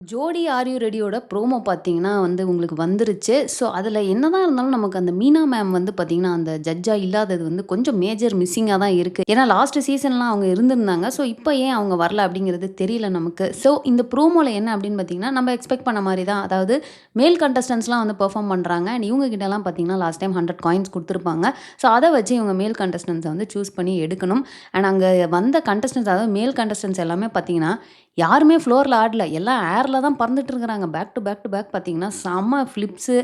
ஜோடி are you ரெடியோட promo பார்த்தீங்கன்னா வந்து உங்களுக்கு வந்துருச்சு. ஸோ, அதில என்னதான் இருந்தாலும் நமக்கு அந்த மீனா மேம் வந்து பார்த்தீங்கன்னா, அந்த ஜட்ஜா இல்லாதது வந்து கொஞ்சம் மேஜர் மிஸ்ஸிங்கா தான் இருக்கு. ஏன்னா லாஸ்ட் சீசன்லாம் அவங்க இருந்திருந்தாங்க. ஸோ, இப்ப ஏன் அவங்க வரல அப்படிங்கிறது தெரியல நமக்கு. ஸோ, இந்த ப்ரோமோல என்ன அப்படின்னு பார்த்தீங்கன்னா, நம்ம எக்ஸ்பெக்ட் பண்ண மாரி தான். அதாவது மேல் கண்டஸ்டன்ட்ஸ்லாம் வந்து பெர்ஃபார்ம் பண்றாங்க. அண்ட் இவங்க கிட்டலாம் பார்த்தீங்கன்னா, லாஸ்ட் டைம் 100 காயின்ஸ் குடுத்துருப்பாங்க. ஸோ, அத வச்சு இவங்க மேல் கண்டஸ்டன்ட்ஸ வந்து சூஸ் பண்ணி எடுக்கணும். அண்ட் அங்க வந்த கண்டஸ்டன்ட்ஸ் அதாவது மேல் கண்டஸ்டன்ட்ஸ் எல்லாமே பார்த்தீங்கன்னா, யாருமே ஃப்ளோர்ல ஆடல. எல்லாம் ஏர்ல தான் பறந்துட்டு இருக்கிறாங்க. Back to back to back பார்த்தீங்கன்னா, செம்ம ஃபிளிப்ஸு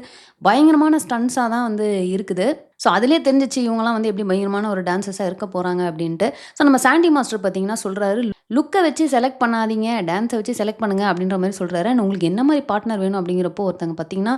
பயங்கரமான ஸ்டண்ட்ஸா தான் வந்து இருக்குது. ஸோ, அதிலேயே தெரிஞ்சிச்சு இவங்கலாம் வந்து எப்படி பயங்கரமான ஒரு டான்சர்ஸா இருக்க போறாங்க அப்படின்ட்டு. ஸோ, நம்ம சாண்டி மாஸ்டர் பார்த்தீங்கன்னா சொல்றாரு, "லுக்க வச்சு செலக்ட் பண்ணாதீங்க. டான்ஸ வச்சு செலக்ட் பண்ணுங்க." அப்படின்ற மாரி சொல்றாரு. அண்ட் உங்களுக்கு என்ன மாரி பார்ட்னர் வேணும் அப்படிங்கிறப்போ ஒருத்தங்க பார்த்தீங்கன்னா,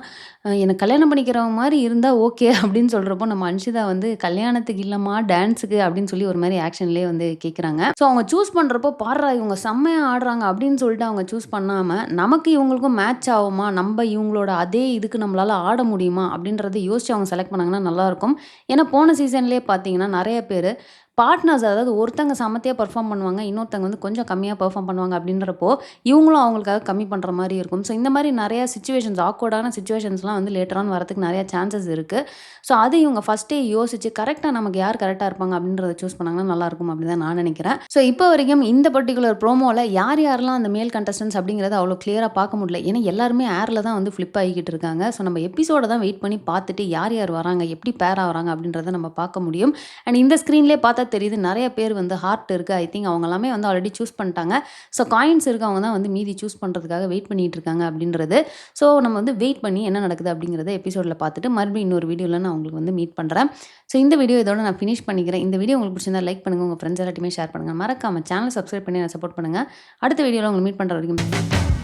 எனக்கு கல்யாணம் பண்ணிக்கிறவங்க மாரி இருந்தா ஓகே அப்படின்னு சொல்றப்போ, நம்ம அன்ஷிதா வந்து "கல்யாணத்துக்கு இல்லம்மா, டான்ஸுக்கு" அப்படின்னு சொல்லி ஒரு மாரி ஆக்ஷன்லேயே வந்து கேட்குறாங்க. ஸோ, அவங்க சூஸ் பண்றப்போ, "பார்றா இவங்க செம்மையா ஆடுறாங்க." அப்படின்னு சொல்லிட்டு அவங்க சூஸ் பண்ணாம, நமக்கு இவங்களுக்கும் மேட்ச் ஆகுமா? நம்ப இவங்களோட அதே இதுக்கு நம்மளால ஆட முடியுமா? அப்படின்றத யோசிச்சு அவங்க செலக்ட் பண்ணாங்கன்னா நல்லாயிருக்கும். ஏன்னா போன சீசன்லேயே பார்த்தீங்கன்னா, நெறைய பேரு பார்ட்னர்ஸ் அதாவது ஒருத்தங்க செமத்தியா பெர்ஃபார்ம் பண்ணுவாங்க. இன்னொருத்தங்க வந்து கொஞ்சம் கம்மியா பெர்ஃபார்ம் பண்ணுவாங்க அப்படின்றப்போ, இவங்களும் அவங்களுக்காக கம்மி பண்ற மாரி இருக்கும். ஸோ இந்த மாரி நெறைய சிச்சுவேஷன்ஸ் ஆக்வர்டான சிச்சுவேஷன்ஸ்லாம் வந்து லேட்டர் ஆன் வரதுக்கு நெறைய சான்சஸ் இருக்கு. ஸோ அது இவங்க ஃபர்ஸ்ட்டே யோசிச்சு கரெக்ட்டா நமக்கு யார் கரெக்ட்டா இருப்பாங்க அப்படின்றத சூஸ் பண்ணாங்கன்னா நல்லாயிருக்கும் அப்படின்னு தான் நான் நெனைக்கிறேன். ஸோ இப்போ வரைக்கும் இந்த பர்ட்டிகுலர் ப்ரோமோல யார் யாரெல்லாம் அந்த மேல் கண்டஸ்டன்ட்ஸ் அப்படிங்கிறத அவ்வளோ கிளியரா பார்க்க முடியல. ஏன்னா எல்லாருமே ஏர்ல தான் வந்து ஃபிளிப் ஆகிக்கிட்டு இருக்காங்க. ஸோ நம்ம எபிசோட தான் வெயிட் பண்ணி பார்த்துட்டு யார் யார் வராங்க, எப்படி பேர் ஆகுறாங்க அப்படின்றத நம்ம பார்க்க முடியும். அண்ட் இந்த ஸ்க்ரீன்லேயே பார்த்தா தெரியுது நெறைய பேர் வந்து ஹார்ட் இருக்கு. ஐ திங்க் அவங்க எல்லாமே வந்து ஆல்ரெடி சூஸ் பண்ணிட்டாங்க. ஸோ காயின்ஸ் இருக்கவங்க தான் வந்து மீதி சூஸ் பண்றதுக்காக வெயிட் பண்ணிட்டு இருக்காங்க அப்படின்றது. ஸோ நம்ம வந்து வெயிட் பண்ணி என்ன நடக்குது அப்படிங்கிறத எபிசோட்ல பார்த்துட்டு மறுபடியும் இன்னொரு வீடியோல நான் உங்களுக்கு வந்து மீட் பண்றேன். ஸோ இந்த வீடியோ இதோட நான் ஃபினிஷ் பண்ணிக்கிறேன். இந்த வீடியோ உங்களுக்கு பிடிச்சிருந்தா லைக் பண்ணுங்க. உங்க ஃப்ரெண்ட்ஸ் எல்லாத்தையுமே ஷேர் பண்ணுங்க. மறக்காம சேனல் சப்ஸ்கிரைப் பண்ணி சப்போர்ட் பண்ணுங்க. அடுத்த வீடியோல உங்கள மீட் பண்ற வரைக்கும்